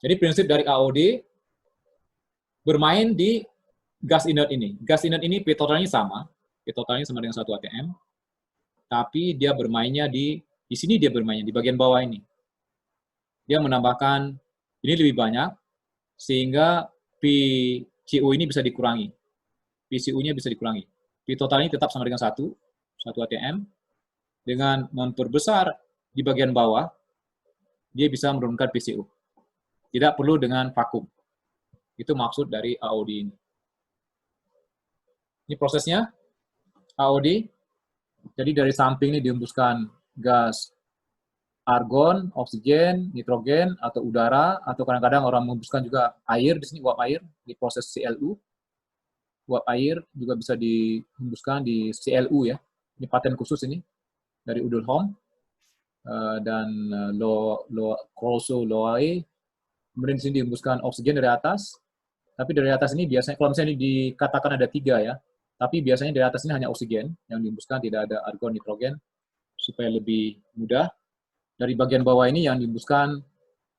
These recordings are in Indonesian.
Jadi prinsip dari AOD bermain di gas inert ini. Gas inert ini P totalnya sama. P totalnya sama dengan 1 atm. Tapi dia bermainnya di sini dia bermainnya, di bagian bawah ini. Dia menambahkan, ini lebih banyak, sehingga PCU ini bisa dikurangi. PCU-nya bisa dikurangi. P totalnya tetap sama dengan 1 atm. Dengan memperbesar di bagian bawah, dia bisa menurunkan PCU. Tidak perlu dengan vakum. Itu maksud dari AOD ini. Ini prosesnya, AOD. Jadi dari samping ini dihembuskan gas argon, oksigen, nitrogen, atau udara, atau kadang-kadang orang menghembuskan juga air, di sini uap air, di proses CLU. Uap air juga bisa dihembuskan di CLU ya. Ini paten khusus ini, dari Udulholm, dan Corso-Loae. Kemudian di sini dihembuskan oksigen dari atas, tapi dari atas ini biasanya, kalau misalnya ini dikatakan ada 3 ya, tapi biasanya dari atas ini hanya oksigen yang dihembuskan, tidak ada argon, nitrogen, supaya lebih mudah. Dari bagian bawah ini yang dihembuskan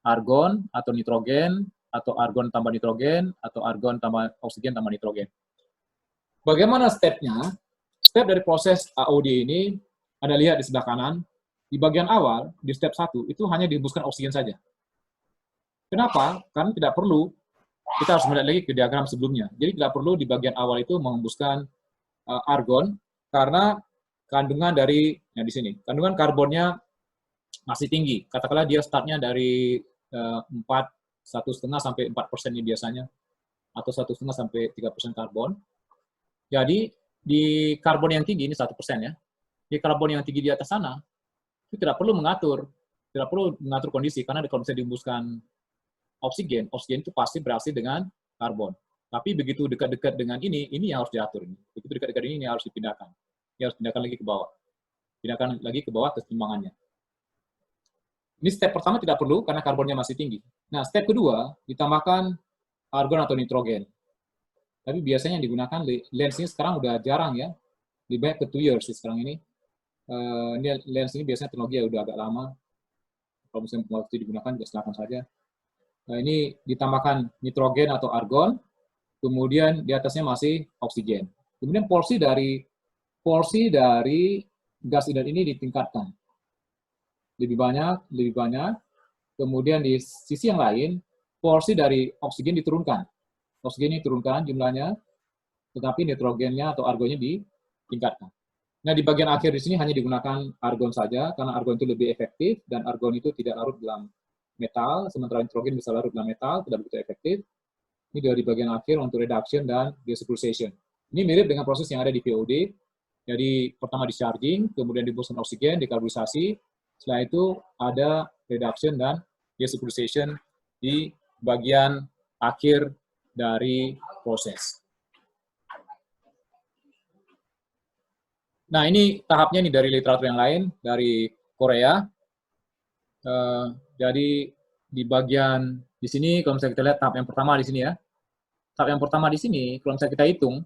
argon atau nitrogen, atau argon tambah nitrogen, atau argon tambah oksigen tambah nitrogen. Bagaimana stepnya? Step dari proses AOD ini, Anda lihat di sebelah kanan, di bagian awal, di step 1, itu hanya dihembuskan oksigen saja. Kenapa? Karena tidak perlu, kita harus melihat lagi ke diagram sebelumnya. Jadi tidak perlu di bagian awal itu menghembuskan argon, karena kandungan dari, di sini, kandungan karbonnya masih tinggi. Katakanlah dia startnya dari 1,5 sampai 4% ini biasanya, atau 1,5 sampai 3% karbon. Jadi di karbon yang tinggi, ini 1% ya, di karbon yang tinggi di atas sana, itu tidak perlu mengatur kondisi, karena kalau misalnya dihembuskan oksigen itu pasti bereaksi dengan karbon. Tapi begitu dekat-dekat dengan ini yang harus diatur. Begitu dekat-dekat ini harus dipindahkan. Ini harus pindahkan lagi ke bawah. Pindahkan lagi ke bawah keseimbangannya. Ini step pertama tidak perlu karena karbonnya masih tinggi. Nah, step kedua ditambahkan argon atau nitrogen. Tapi biasanya yang digunakan lens ini sekarang udah jarang ya. Lebih banyak ke 2 years sih sekarang ini. Ini lens ini biasanya teknologi udah agak lama. Kalau misalnya waktu digunakan, ya silakan saja. Nah, ini ditambahkan nitrogen atau argon, kemudian di atasnya masih oksigen. Kemudian porsi dari gas inert ini ditingkatkan. Lebih banyak. Kemudian di sisi yang lain, porsi dari oksigen diturunkan. Oksigen ini diturunkan jumlahnya, tetapi nitrogennya atau argonnya ditingkatkan. Nah, di bagian akhir di sini hanya digunakan argon saja, karena argon itu lebih efektif, dan argon itu tidak larut dalam metal, sementara nitrogen bisa larut dalam metal, tidak begitu efektif. Ini di bagian akhir untuk reduction dan desulfurization. Ini mirip dengan proses yang ada di POD. Jadi pertama discharging, kemudian dihembuskan oksigen, dekarbonisasi. Setelah itu ada reduction dan desulfurization di bagian akhir dari proses. Nah, ini tahapnya nih dari literatur yang lain, dari Korea. Jadi di bagian di sini, kalau misalnya kita lihat tahap yang pertama di sini ya. Tahap yang pertama di sini, kalau misalnya kita hitung,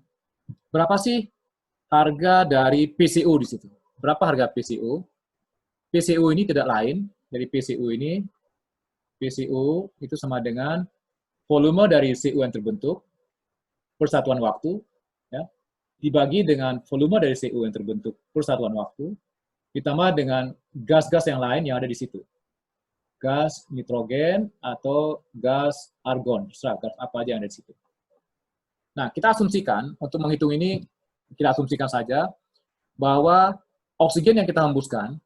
berapa sih harga dari PCU di situ? Berapa harga PCU? PCU ini tidak lain, dari PCU itu sama dengan volume dari CU yang terbentuk per satuan waktu, ya, dibagi dengan volume dari CU yang terbentuk per satuan waktu, ditambah dengan gas-gas yang lain yang ada di situ. Gas nitrogen atau gas argon, terserah gas apa aja yang ada di situ. Nah, kita asumsikan, untuk menghitung ini, kita asumsikan saja bahwa oksigen yang kita hembuskan,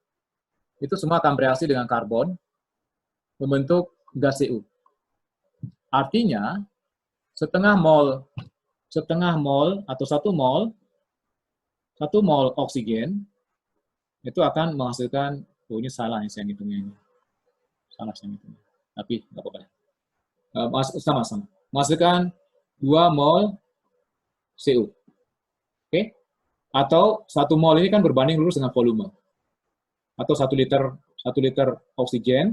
itu semua akan bereaksi dengan karbon, membentuk gas CU. Artinya, setengah mol atau 1 mol oksigen, itu akan menghasilkan, oh ini salah nih saya ngitungnya ini. Salah saya ngitungnya. Tapi nggak apa-apa. Sama-sama. Menghasilkan 2 mol CU. Oke? Atau 1 mol ini kan berbanding lurus dengan volume. Atau 1 liter oksigen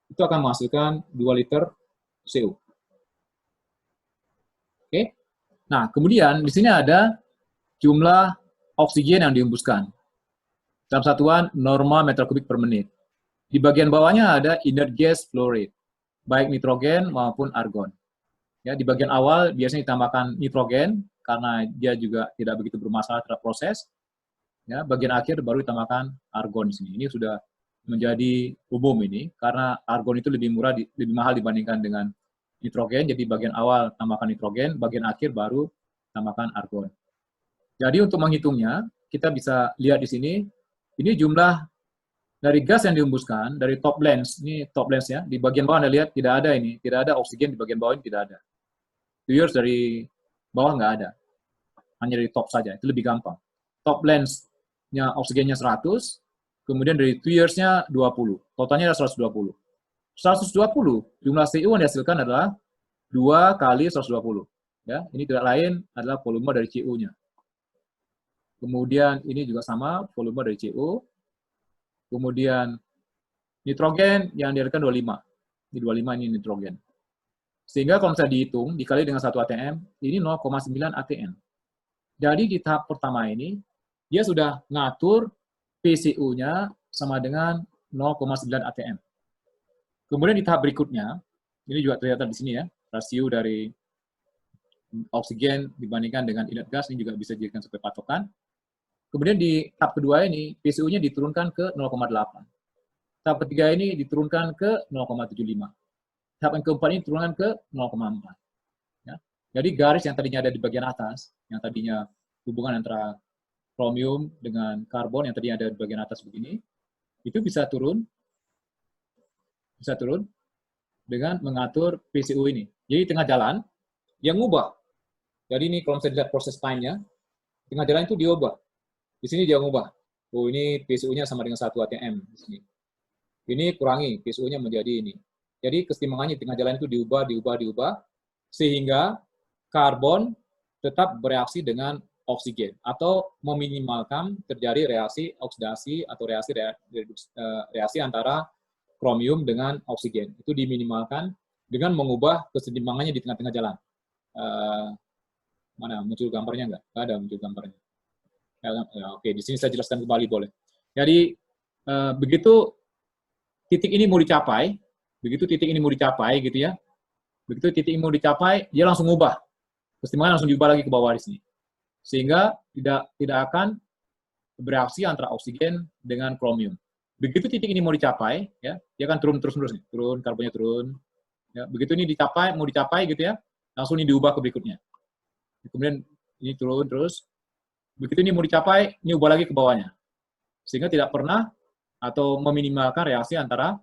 itu akan menghasilkan 2 liter CU. Oke? Nah, kemudian di sini ada jumlah oksigen yang dihembuskan dalam satuan normal meter kubik per menit. Di bagian bawahnya ada inert gas flow rate. baik nitrogen maupun argon. Ya, di bagian awal biasanya ditambahkan nitrogen karena dia juga tidak begitu bermasalah terhadap proses. Ya, bagian akhir baru ditambahkan argon di sini. Ini sudah menjadi umum ini karena argon itu lebih murah, lebih mahal dibandingkan dengan nitrogen. Jadi bagian awal tambahkan nitrogen, bagian akhir baru tambahkan argon. Jadi untuk menghitungnya, kita bisa lihat di sini, ini jumlah dari gas yang dihembuskan, dari top lens, ini top lens ya, di bagian bawah Anda lihat tidak ada ini, tidak ada oksigen di bagian bawah ini, tidak ada. Tuyers dari bawah nggak ada, hanya dari top saja, itu lebih gampang. Top lens-nya oksigennya 100, kemudian dari tuyers-nya 20, totalnya ada 120. 120, jumlah CO yang dihasilkan adalah 2 kali 120. Ya, ini tidak lain adalah volume dari CO-nya. Kemudian ini juga sama, volume dari CO. Kemudian nitrogen yang dihasilkan 25. Ini 25 ini nitrogen. Sehingga kalau misalnya dihitung, dikali dengan 1 atm, ini 0,9 atm. Jadi di tahap pertama ini, dia sudah ngatur PCO-nya sama dengan 0,9 atm. Kemudian di tahap berikutnya, ini juga terlihat di sini ya, rasio dari oksigen dibandingkan dengan inert gas, ini juga bisa dijadikan sebagai patokan. Kemudian di tahap kedua ini, PCO-nya diturunkan ke 0,8. Tahap ketiga ini diturunkan ke 0,75. Tahap yang keempat ini diturunkan ke 0,4. Ya. Jadi garis yang tadinya ada di bagian atas, yang tadinya hubungan antara kromium dengan karbon yang tadinya ada di bagian atas begini, itu bisa turun dengan mengatur PCO ini. Jadi tengah jalan, yang ngubah. Jadi ini kalau misalnya dilihat proses time-nya, tengah jalan itu diubah. Di sini dia ngubah. Oh, ini PCO-nya sama dengan 1 atm. Di sini. Ini kurangi, PCO-nya menjadi ini. Jadi keseimbangannya di tengah jalan itu diubah, sehingga karbon tetap bereaksi dengan oksigen, atau meminimalkan terjadi reaksi oksidasi atau reaksi antara kromium dengan oksigen. Itu diminimalkan dengan mengubah keseimbangannya di tengah-tengah jalan. Mana, muncul gambarnya nggak? Nggak ada muncul gambarnya. Oke, di sini saya jelaskan kembali boleh. Jadi begitu titik ini mau dicapai, gitu ya. Begitu titik ini mau dicapai, dia langsung ubah. Keseimbangan langsung diubah lagi ke bawah di sini. Sehingga tidak akan bereaksi antara oksigen dengan kromium. Begitu titik ini mau dicapai, ya, dia akan turun terus-menerus nih. Turun, karbonnya turun. Ya, begitu ini mau dicapai gitu ya, langsung ini diubah ke berikutnya. Kemudian ini turun terus. Begitu ini mau dicapai, ini ubah lagi ke bawahnya. Sehingga tidak pernah atau meminimalkan reaksi antara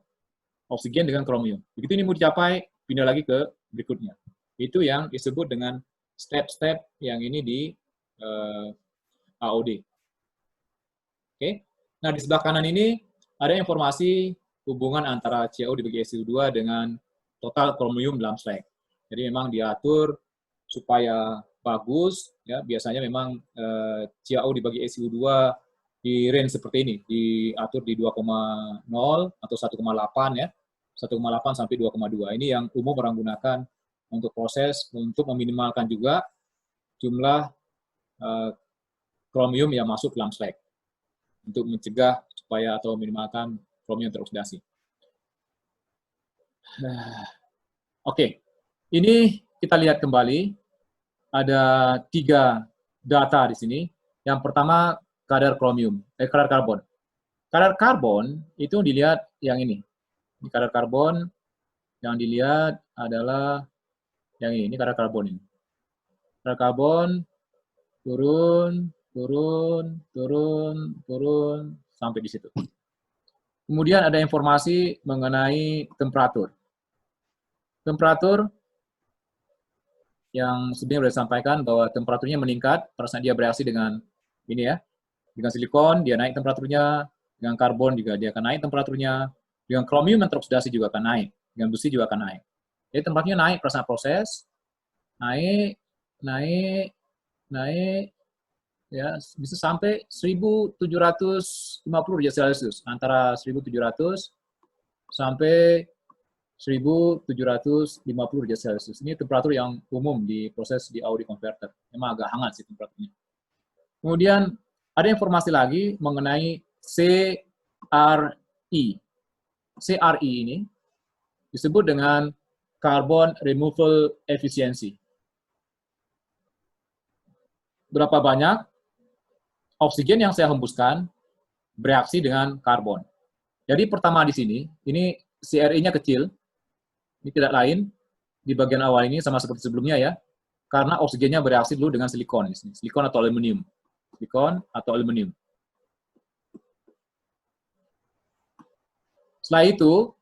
oksigen dengan kromium. Begitu ini mau dicapai, pindah lagi ke berikutnya. Itu yang disebut dengan step-step yang ini di AOD. Oke. Nah, di sebelah kanan ini ada informasi hubungan antara CaO dibagi SiO2 dengan total kromium dalam slag. Jadi memang diatur supaya bagus, ya biasanya memang CaO dibagi SiO2 di range seperti ini, diatur di 2,0 atau 1,8 ya, 1,8 sampai 2,2. Ini yang umum orang gunakan untuk proses untuk meminimalkan juga jumlah kromium yang masuk dalam slag untuk mencegah supaya atau minimalkan kromium teroksidasi. Oke, ini kita lihat kembali ada 3 data di sini. Yang pertama kadar kromium, kadar karbon. Kadar karbon itu dilihat yang ini. Ini kadar karbon yang dilihat adalah yang ini kadar karbon ini. Kadar karbon turun sampai di situ. Kemudian ada informasi mengenai temperatur. Temperatur yang sebenarnya sudah disampaikan bahwa temperaturnya meningkat pada saat dia bereaksi dengan ini ya, dengan silikon dia naik temperaturnya, dengan karbon juga dia akan naik temperaturnya, dengan kromium yang teroksidasi juga akan naik, dengan besi juga akan naik. Jadi temperaturnya naik pada saat proses, naik, ya bisa sampai 1750 derajat Celcius, antara 1700 sampai 1750 derajat Celcius. Ini temperatur yang umum di proses di AOD converter. Memang agak hangat sih temperaturnya. Kemudian ada informasi lagi mengenai CRI. CRI ini disebut dengan carbon removal efficiency. Berapa banyak oksigen yang saya hembuskan bereaksi dengan karbon. Jadi pertama di sini, ini CRI-nya kecil, ini tidak lain, di bagian awal ini sama seperti sebelumnya ya, karena oksigennya bereaksi dulu dengan silikon, silikon atau aluminium. Silikon atau aluminium. Setelah itu,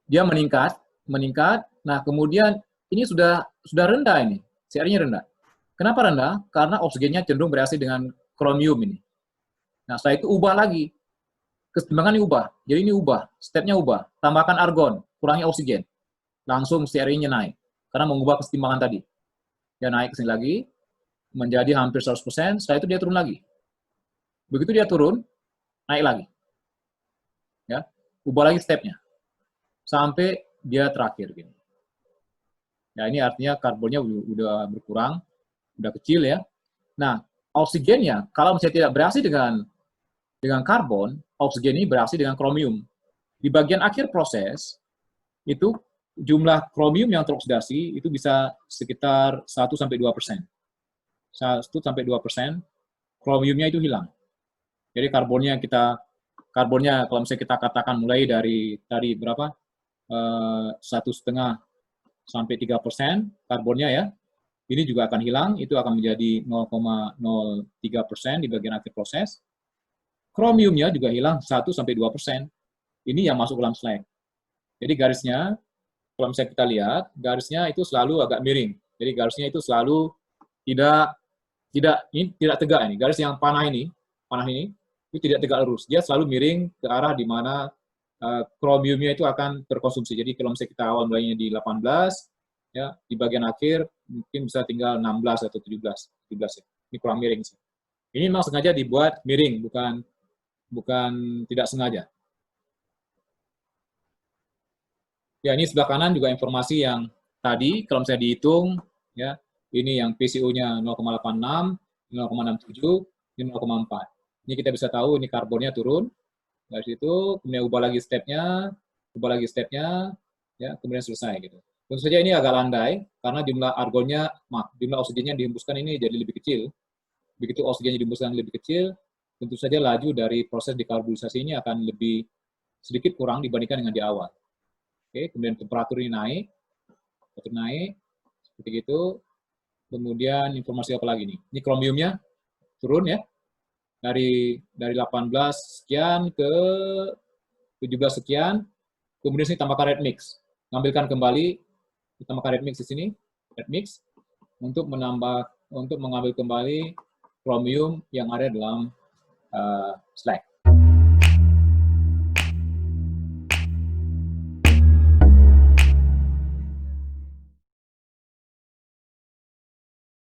dia meningkat, nah kemudian ini sudah rendah ini, CR-nya rendah. Kenapa rendah? Karena oksigennya cenderung bereaksi dengan kromium ini. Nah setelah itu ubah lagi, kesetimbangan ini ubah, jadi ini ubah, stepnya ubah, tambahkan argon, kurangi oksigen, langsung CR-nya naik, karena mengubah kesetimbangan tadi. Dia naik ke sini lagi, menjadi hampir 100%, setelah itu dia turun lagi. Begitu dia turun, naik lagi. Ya, ubah lagi stepnya. Sampai dia terakhir. Gitu. Ya, ini artinya karbonnya udah berkurang, udah kecil ya. Nah, oksigennya, kalau misalnya tidak bereaksi dengan karbon, oksigen ini bereaksi dengan kromium. Di bagian akhir proses, itu jumlah kromium yang teroksidasi itu bisa sekitar 1-2%. 1-2%, kromiumnya itu hilang. Jadi karbonnya kalau misalnya kita katakan mulai dari tadi berapa 1,5 sampai 3% karbonnya ya, ini juga akan hilang, itu akan menjadi 0,03% di bagian akhir proses. Kromiumnya juga hilang 1-2%. Ini yang masuk dalam slag. Jadi garisnya, kalau misalnya kita lihat, garisnya itu selalu agak miring. Jadi garisnya itu selalu tidak tegak ini. Garis yang panah ini itu tidak tegak lurus. Dia selalu miring ke arah di mana kromiumnya itu akan terkonsumsi. Jadi kalau misalnya kita awal mulainya di 18, ya di bagian akhir mungkin bisa tinggal 16 atau 17 ya. Ini kurang miring sih. Ini memang sengaja dibuat miring, bukan tidak sengaja. Ya, ini sebelah kanan juga informasi yang tadi, kalau misalnya dihitung, ya, ini yang PCO-nya 0,86, 0,67, ini 0,4. Ini kita bisa tahu ini karbonnya turun, dari situ, kemudian ubah lagi stepnya, ya, kemudian selesai gitu. Tentu saja ini agak landai, karena jumlah oksigennya dihembuskan ini jadi lebih kecil. Begitu oksigennya dihembuskan lebih kecil, tentu saja laju dari proses dekarbonisasi ini akan lebih sedikit kurang dibandingkan dengan di awal. Oke, kemudian temperatur ini naik, seperti itu. Kemudian informasi apa lagi nih? Ini kromiumnya turun ya, dari 18 sekian ke 17 sekian. Kemudian sini tambahkan red mix, ngambilkan kembali, tambahkan red mix di sini, red mix untuk mengambil kembali kromium yang ada dalam slag.